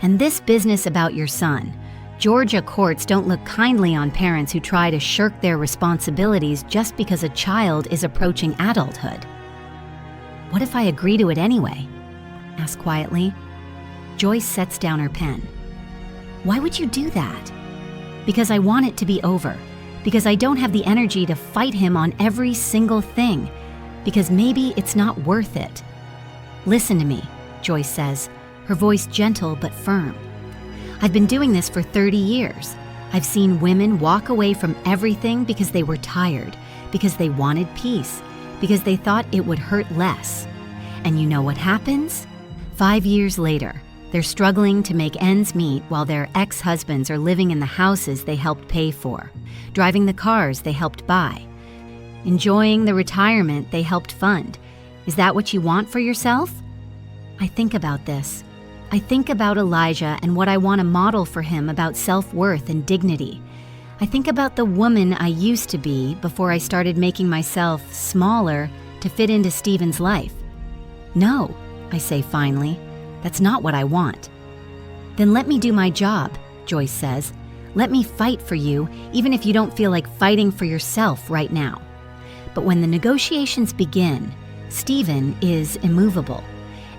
And this business about your son, Georgia courts don't look kindly on parents who try to shirk their responsibilities just because a child is approaching adulthood." "What if I agree to it anyway?" ask quietly. Joyce sets down her pen. "Why would you do that?" "Because I want it to be over. Because I don't have the energy to fight him on every single thing. Because maybe it's not worth it." "Listen to me," Joyce says, her voice gentle but firm. "I've been doing this for 30 years. I've seen women walk away from everything because they were tired, because they wanted peace, because they thought it would hurt less. And you know what happens? 5 years later, they're struggling to make ends meet while their ex-husbands are living in the houses they helped pay for, driving the cars they helped buy, enjoying the retirement they helped fund. Is that what you want for yourself?" I think about this. I think about Elijah and what I want to model for him about self-worth and dignity. I think about the woman I used to be before I started making myself smaller to fit into Stephen's life. "No," I say finally, "that's not what I want." "Then let me do my job," Joyce says. "Let me fight for you, even if you don't feel like fighting for yourself right now." But when the negotiations begin, Stephen is immovable.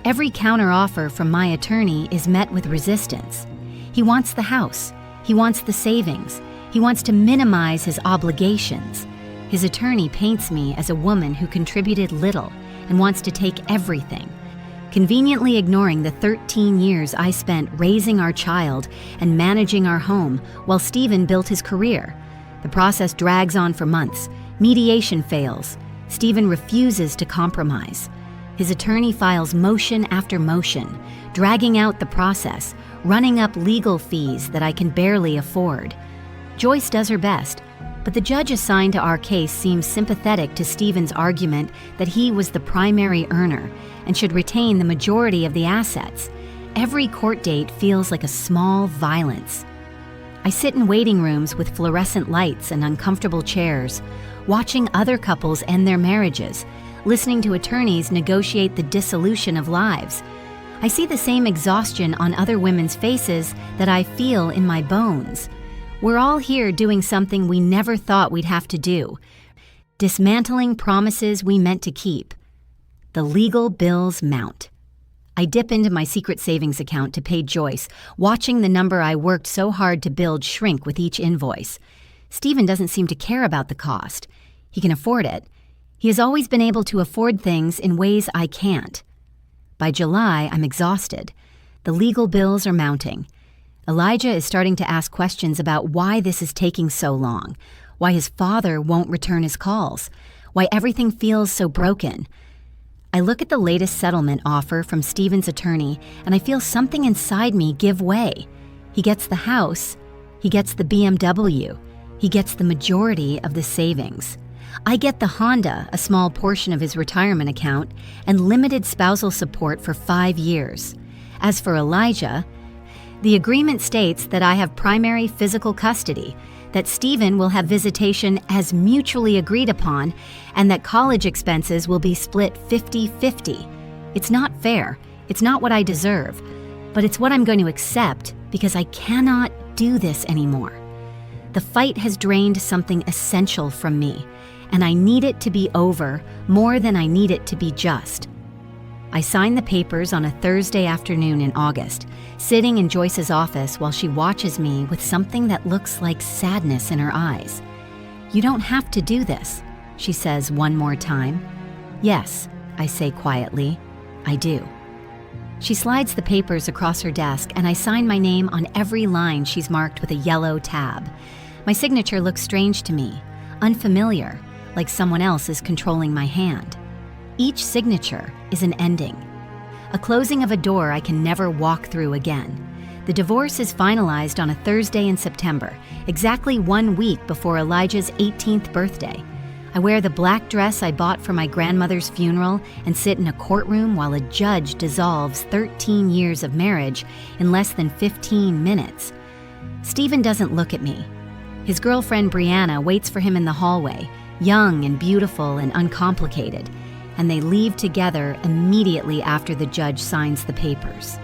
Every counteroffer from my attorney is met with resistance. He wants the house. He wants the savings. He wants to minimize his obligations. His attorney paints me as a woman who contributed little and wants to take everything, conveniently ignoring the 13 years I spent raising our child and managing our home while Stephen built his career. The process drags on for months. Mediation fails. Stephen refuses to compromise. His attorney files motion after motion, dragging out the process, running up legal fees that I can barely afford. Joyce does her best, but the judge assigned to our case seems sympathetic to Stephen's argument that he was the primary earner and should retain the majority of the assets. Every court date feels like a small violence. I sit in waiting rooms with fluorescent lights and uncomfortable chairs, watching other couples end their marriages, listening to attorneys negotiate the dissolution of lives. I see the same exhaustion on other women's faces that I feel in my bones. We're all here doing something we never thought we'd have to do, dismantling promises we meant to keep. The legal bills mount. I dip into my secret savings account to pay Joyce, watching the number I worked so hard to build shrink with each invoice. Stephen doesn't seem to care about the cost. He can afford it. He has always been able to afford things in ways I can't. By July, I'm exhausted. The legal bills are mounting. Elijah is starting to ask questions about why this is taking so long, why his father won't return his calls, why everything feels so broken. I look at the latest settlement offer from Stephen's attorney, and I feel something inside me give way. He gets the house, he gets the BMW, he gets the majority of the savings. I get the Honda, a small portion of his retirement account, and limited spousal support for 5 years. As for Elijah, the agreement states that I have primary physical custody, that Stephen will have visitation as mutually agreed upon, and that college expenses will be split 50-50. It's not fair. It's not what I deserve. But it's what I'm going to accept because I cannot do this anymore. The fight has drained something essential from me, and I need it to be over more than I need it to be just. I sign the papers on a Thursday afternoon in August, sitting in Joyce's office while she watches me with something that looks like sadness in her eyes. "You don't have to do this," she says one more time. "Yes," I say quietly, "I do." She slides the papers across her desk, and I sign my name on every line she's marked with a yellow tab. My signature looks strange to me, unfamiliar, like someone else is controlling my hand. Each signature is an ending, a closing of a door I can never walk through again. The divorce is finalized on a Thursday in September, exactly 1 week before Elijah's 18th birthday. I wear the black dress I bought for my grandmother's funeral and sit in a courtroom while a judge dissolves 13 years of marriage in less than 15 minutes. Stephen doesn't look at me. His girlfriend Brianna waits for him in the hallway, young and beautiful and uncomplicated, and they leave together immediately after the judge signs the papers.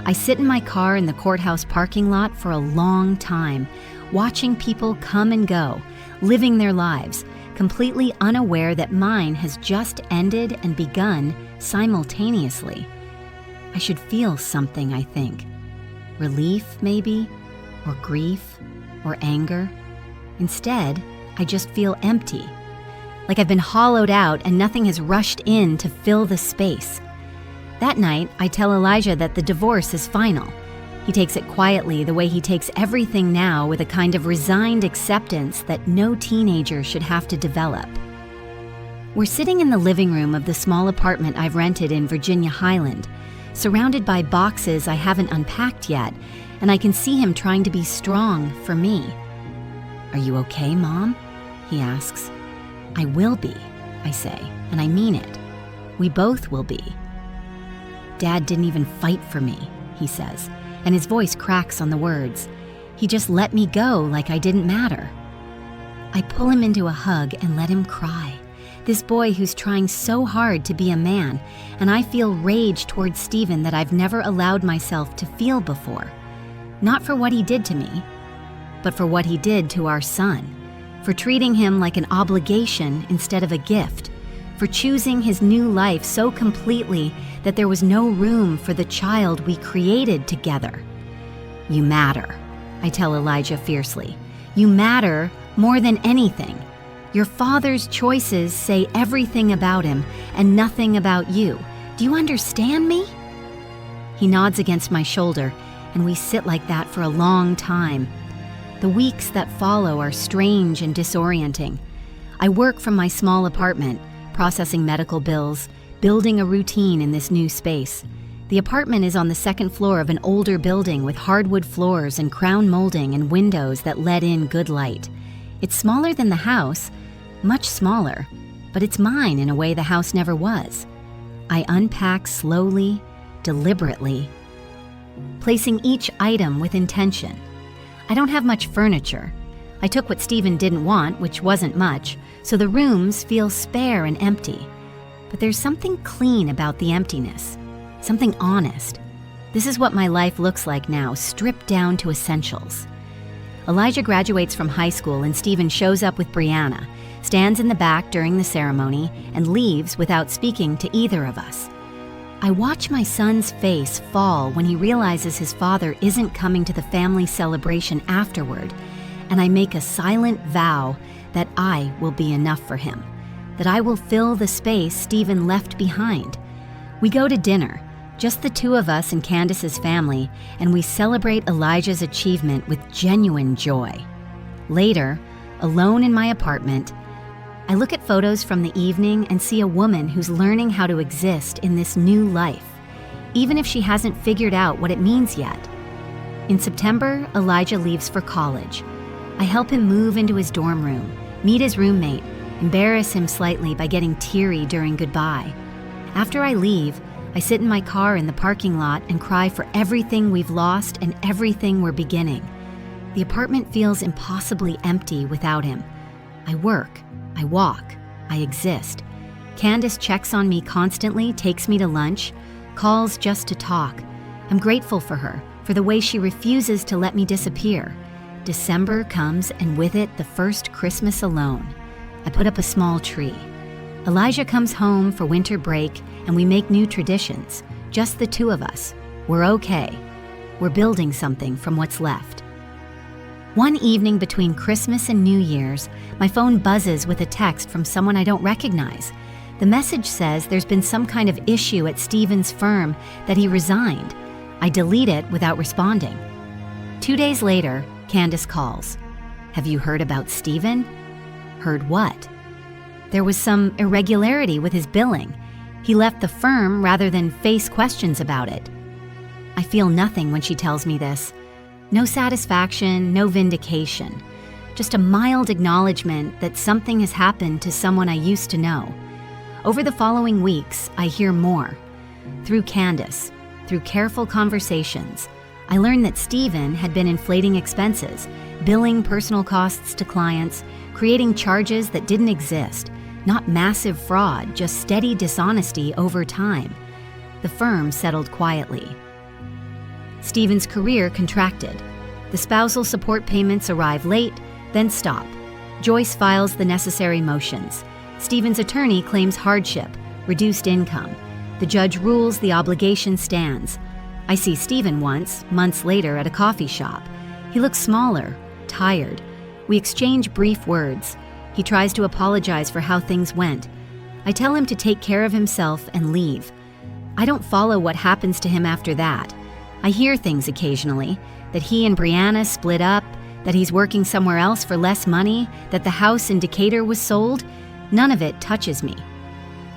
I sit in my car in the courthouse parking lot for a long time, watching people come and go, living their lives, completely unaware that mine has just ended and begun simultaneously. I should feel something, I think. Relief, maybe, or grief, or anger. Instead, I just feel empty, like I've been hollowed out and nothing has rushed in to fill the space. That night, I tell Elijah that the divorce is final. He takes it quietly, the way he takes everything now, with a kind of resigned acceptance that no teenager should have to develop. We're sitting in the living room of the small apartment I've rented in Virginia Highland, surrounded by boxes I haven't unpacked yet, and I can see him trying to be strong for me. "Are you okay, Mom?" he asks. "I will be," I say, and I mean it. We both will be. "Dad didn't even fight for me," he says, and his voice cracks on the words. "He just let me go like I didn't matter." I pull him into a hug and let him cry. This boy who's trying so hard to be a man, and I feel rage towards Stephen that I've never allowed myself to feel before. Not for what he did to me, but for what he did to our son, for treating him like an obligation instead of a gift, for choosing his new life so completely that there was no room for the child we created together. "You matter," I tell Elijah fiercely. "You matter more than anything. Your father's choices say everything about him and nothing about you. Do you understand me?" He nods against my shoulder, and we sit like that for a long time. The weeks that follow are strange and disorienting. I work from my small apartment, processing medical bills, building a routine in this new space. The apartment is on the second floor of an older building with hardwood floors and crown molding and windows that let in good light. It's smaller than the house, much smaller, but it's mine in a way the house never was. I unpack slowly, deliberately, placing each item with intention. I don't have much furniture. I took what Stephen didn't want, which wasn't much, so the rooms feel spare and empty. But there's something clean about the emptiness, something honest. This is what my life looks like now, stripped down to essentials. Elijah graduates from high school and Stephen shows up with Brianna, stands in the back during the ceremony, and leaves without speaking to either of us. I watch my son's face fall when he realizes his father isn't coming to the family celebration afterward, and I make a silent vow that I will be enough for him, that I will fill the space Stephen left behind. We go to dinner, just the two of us and Candace's family, and we celebrate Elijah's achievement with genuine joy. Later, alone in my apartment, I look at photos from the evening and see a woman who's learning how to exist in this new life, even if she hasn't figured out what it means yet. In September, Elijah leaves for college. I help him move into his dorm room, meet his roommate, embarrass him slightly by getting teary during goodbye. After I leave, I sit in my car in the parking lot and cry for everything we've lost and everything we're beginning. The apartment feels impossibly empty without him. I work, I walk, I exist. Candace checks on me constantly, takes me to lunch, calls just to talk. I'm grateful for her, for the way she refuses to let me disappear. December comes, and with it, the first Christmas alone. I put up a small tree. Elijah comes home for winter break, and we make new traditions. Just the two of us. We're okay. We're building something from what's left. One evening between Christmas and New Year's, my phone buzzes with a text from someone I don't recognize. The message says there's been some kind of issue at Stephen's firm, that he resigned. I delete it without responding. 2 days later, Candace calls. "Have you heard about Stephen?" "Heard what?" "There was some irregularity with his billing. He left the firm rather than face questions about it." I feel nothing when she tells me this. No satisfaction, no vindication. Just a mild acknowledgement that something has happened to someone I used to know. Over the following weeks, I hear more. Through Candace, through careful conversations, I learned that Stephen had been inflating expenses, billing personal costs to clients, creating charges that didn't exist. Not massive fraud, just steady dishonesty over time. The firm settled quietly. Stephen's career contracted. The spousal support payments arrive late, then stop. Joyce files the necessary motions. Stephen's attorney claims hardship, reduced income. The judge rules the obligation stands. I see Stephen once, months later, at a coffee shop. He looks smaller, tired. We exchange brief words. He tries to apologize for how things went. I tell him to take care of himself and leave. I don't follow what happens to him after that. I hear things occasionally, that he and Brianna split up, that he's working somewhere else for less money, that the house in Decatur was sold. None of it touches me.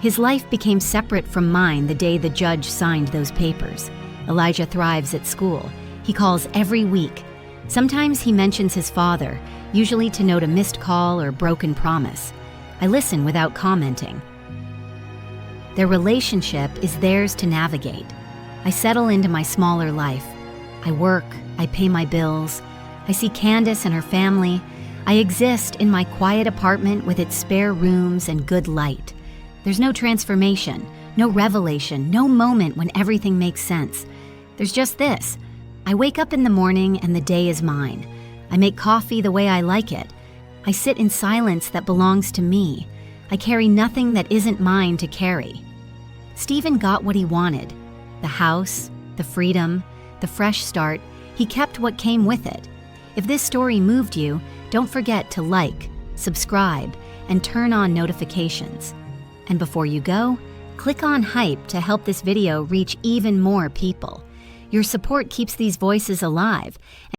His life became separate from mine the day the judge signed those papers. Elijah thrives at school. He calls every week. Sometimes he mentions his father, usually to note a missed call or broken promise. I listen without commenting. Their relationship is theirs to navigate. I settle into my smaller life. I work, I pay my bills. I see Candace and her family. I exist in my quiet apartment with its spare rooms and good light. There's no transformation, no revelation, no moment when everything makes sense. There's just this. I wake up in the morning and the day is mine. I make coffee the way I like it. I sit in silence that belongs to me. I carry nothing that isn't mine to carry. Stephen got what he wanted. The house, the freedom, the fresh start. He kept what came with it. If this story moved you, don't forget to like, subscribe, and turn on notifications. And before you go, click on hype to help this video reach even more people. Your support keeps these voices alive.